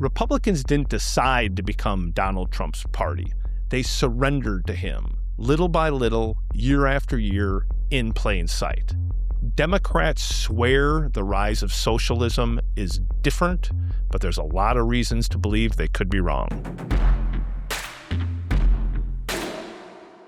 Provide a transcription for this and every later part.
Republicans didn't decide to become Donald Trump's party. They surrendered to him, little by little, year after year, in plain sight. Democrats swear the rise of socialism is different, but there's a lot of reasons to believe they could be wrong.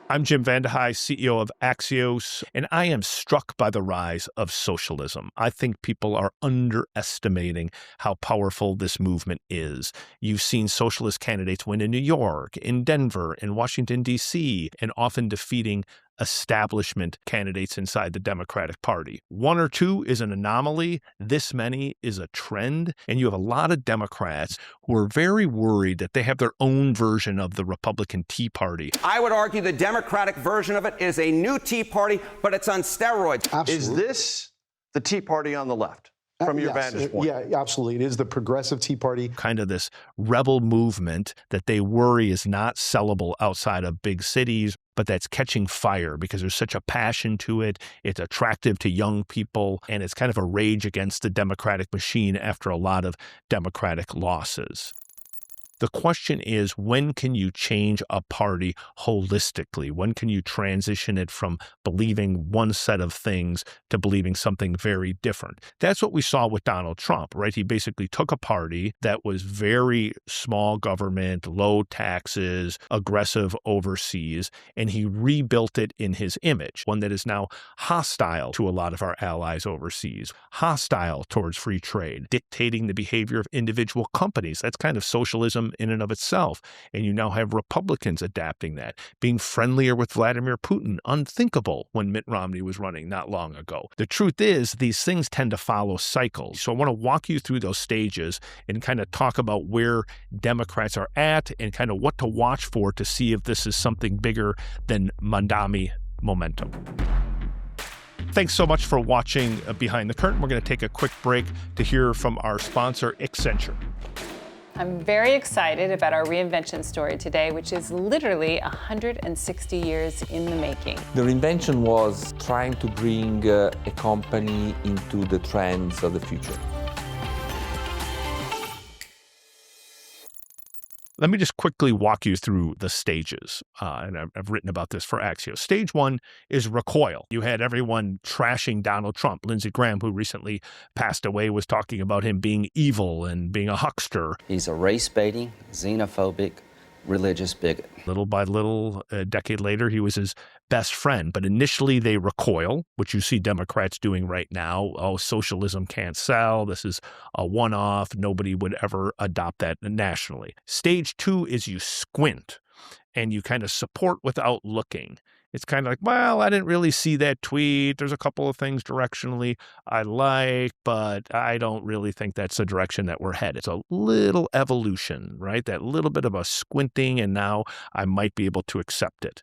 I'm Jim VandeHei, CEO of Axios, and I am struck by the rise of socialism. I think people are underestimating how powerful this movement is. You've seen socialist candidates win in New York, in Denver, in Washington, D.C., and often defeating establishment candidates inside the Democratic Party. One or two is an anomaly. This many is a trend. And you have a lot of Democrats who are very worried that they have their own version of the Republican Tea Party. I would argue the Democratic version of it is a new Tea Party, but it's on steroids. Absolutely. Is this the Tea Party on the left? From your vantage point. Yeah, absolutely. It is the progressive Tea Party. Kind of this rebel movement that they worry is not sellable outside of big cities, but that's catching fire because there's such a passion to it. It's attractive to young people, and it's kind of a rage against the Democratic machine after a lot of Democratic losses. The question is, when can you change a party holistically? When can you transition it from believing one set of things to believing something very different? That's what we saw with Donald Trump, right? He basically took a party that was very small government, low taxes, aggressive overseas, and he rebuilt it in his image, one that is now hostile to a lot of our allies overseas, hostile towards free trade, dictating the behavior of individual companies. That's kind of socialism in and of itself. And you now have Republicans adapting that, being friendlier with Vladimir Putin, unthinkable when Mitt Romney was running not long ago. The truth is, these things tend to follow cycles. So I want to walk you through those stages and kind of talk about where Democrats are at and kind of what to watch for to see if this is something bigger than Mandami momentum. Thanks so much for watching Behind the Curtain. We're going to take a quick break to hear from our sponsor, Accenture. I'm very excited about our reinvention story today, which is literally 160 years in the making. The reinvention was trying to bring a company into the trends of the future. Let me just quickly walk you through the stages, and I've written about this for Axios. Stage one is Recoil. You had everyone trashing Donald Trump. Lindsey Graham, who recently passed away, was talking about him being evil and being a huckster. He's a race-baiting, xenophobic, religious bigot. Little by little, a decade later, he was his best friend. But initially, they recoil, which you see Democrats doing right now. Oh, socialism can't sell. This is a one-off. Nobody would ever adopt that nationally. Stage two is you squint, and you kind of support without looking. It's kind of like, well, I didn't really see that tweet. There's a couple of things directionally I like, but I don't really think that's the direction that we're headed. It's a little evolution, right? That little bit of a squinting, and now I might be able to accept it.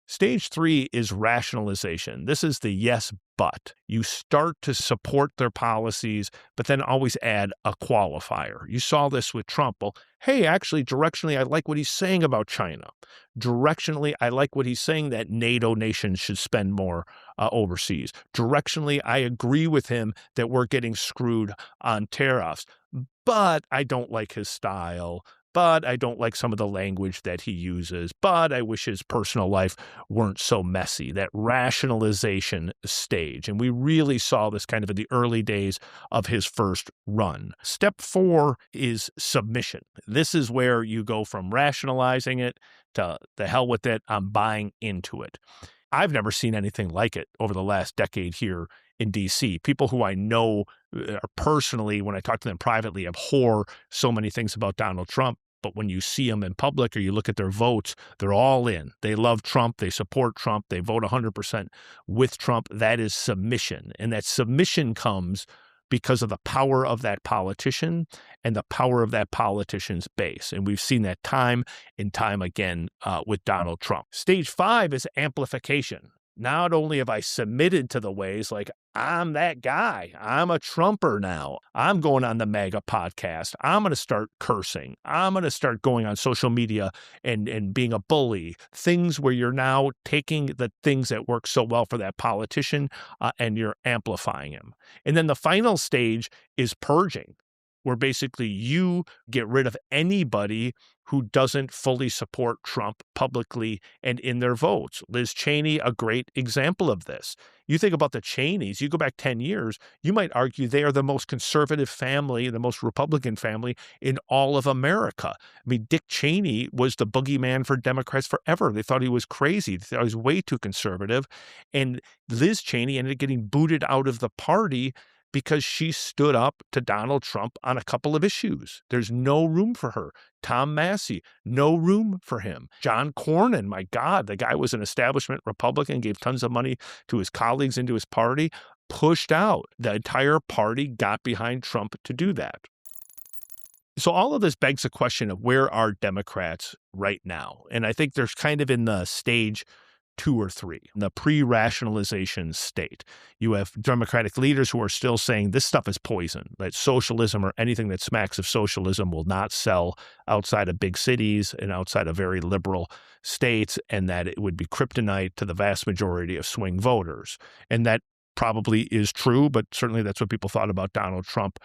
Stage three is rationalization. This is the yes, but. You start to support their policies, but then always add a qualifier. You saw this with Trump. Well, hey, actually, directionally, I like what he's saying about China. Directionally, I like what he's saying that NATO nations should spend more overseas. Directionally, I agree with him that we're getting screwed on tariffs, but I don't like his style. But I don't like some of the language that he uses, but I wish his personal life weren't so messy, that rationalization stage. And we really saw this kind of in the early days of his first run. Step four is submission. This is where you go from rationalizing it to the hell with it, I'm buying into it. I've never seen anything like it over the last decade here in D.C. People who I know personally, when I talk to them privately, abhor so many things about Donald Trump. But when you see them in public or you look at their votes, they're all in. They love Trump. They support Trump. They vote 100% with Trump. That is submission. And that submission comes because of the power of that politician and the power of that politician's base. And we've seen that time and time again with Donald Trump. Stage five is amplification. Not only have I submitted to the ways, like, I'm that guy. I'm a Trumper now. I'm going on the MAGA podcast. I'm going to start cursing. I'm going to start going on social media and being a bully. Things where you're now taking the things that work so well for that politician and you're amplifying him. And then the final stage is purging. where basically you get rid of anybody who doesn't fully support Trump publicly and in their votes. Liz Cheney, a great example of this. You think about the Cheneys, you go back 10 years, you might argue they are the most conservative family, the most Republican family in all of America. I mean, Dick Cheney was the boogeyman for Democrats forever. They thought he was crazy. They thought he was way too conservative. And Liz Cheney ended up getting booted out of the party because she stood up to Donald Trump on a couple of issues. There's no room for her. Tom Massey, no room for him. John Cornyn, my God, the guy was an establishment Republican, gave tons of money to his colleagues into his party, pushed out. The entire party got behind Trump to do that. So all of this begs the question of where are Democrats right now? And I think there's kind of in the stage 2 or 3, the pre-rationalization state. You have Democratic leaders who are still saying this stuff is poison, that socialism or anything that smacks of socialism will not sell outside of big cities and outside of very liberal states, and that it would be kryptonite to the vast majority of swing voters. And that probably is true, but certainly that's what people thought about Donald Trump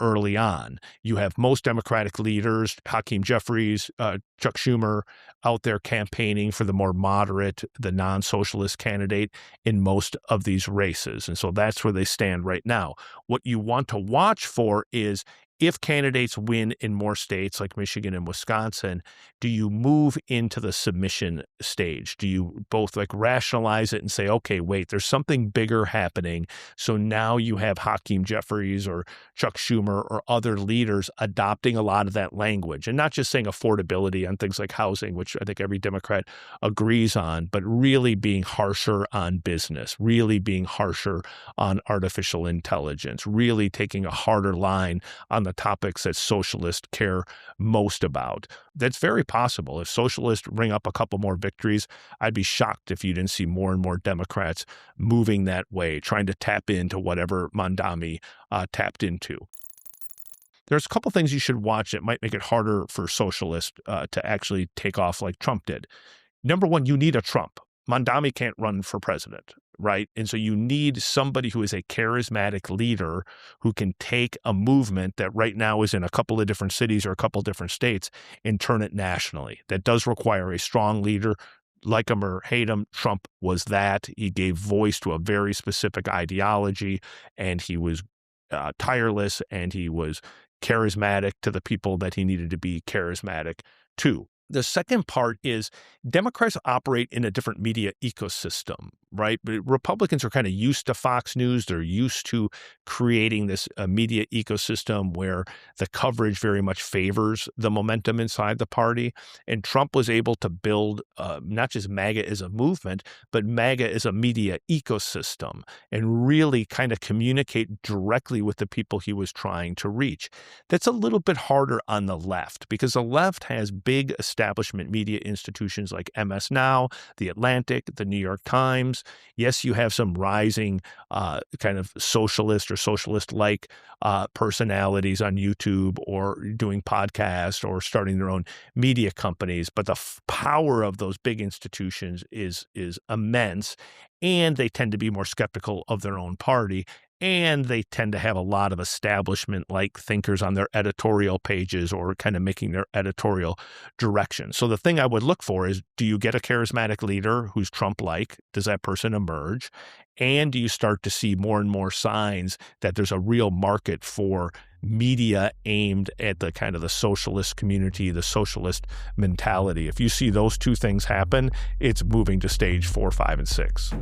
early on. You have most Democratic leaders, Hakeem Jeffries, Chuck Schumer, out there campaigning for the more moderate, the non-socialist candidate in most of these races. And so that's where they stand right now. What you want to watch for is if candidates win in more states like Michigan and Wisconsin, do you move into the submission stage? Do you both like rationalize it and say, okay, wait, there's something bigger happening. So now you have Hakeem Jeffries or Chuck Schumer or other leaders adopting a lot of that language and not just saying affordability on things like housing, which I think every Democrat agrees on, but really being harsher on business, really being harsher on artificial intelligence, really taking a harder line on the topics that socialists care most about. That's very possible. If socialists ring up a couple more victories, I'd be shocked if you didn't see more and more Democrats moving that way, trying to tap into whatever Mondami tapped into. There's a couple things you should watch that might make it harder for socialists to actually take off like Trump did. Number one, you need a Trump. Mondami can't run for president, right? And so you need somebody who is a charismatic leader who can take a movement that right now is in a couple of different cities or a couple of different states and turn it nationally. That does require a strong leader. Like him or hate him, Trump was that. He gave voice to a very specific ideology, and he was tireless, and he was charismatic to the people that he needed to be charismatic to. The second part is Democrats operate in a different media ecosystem, right? But Republicans are kind of used to Fox News. They're used to creating this media ecosystem where the coverage very much favors the momentum inside the party. And Trump was able to build not just MAGA as a movement, but MAGA as a media ecosystem and really kind of communicate directly with the people he was trying to reach. That's a little bit harder on the left because the left has big establishment media institutions like MS Now, The Atlantic, The New York Times. Yes, you have some rising kind of socialist or socialist-like personalities on YouTube or doing podcasts or starting their own media companies, but the power of those big institutions is immense, and they tend to be more skeptical of their own party. And they tend to have a lot of establishment-like thinkers on their editorial pages or kind of making their editorial direction. So the thing I would look for is, do you get a charismatic leader who's Trump-like? Does that person emerge? And do you start to see more and more signs that there's a real market for media aimed at the kind of the socialist community, the socialist mentality? If you see those two things happen, it's moving to stage 4, 5, and 6.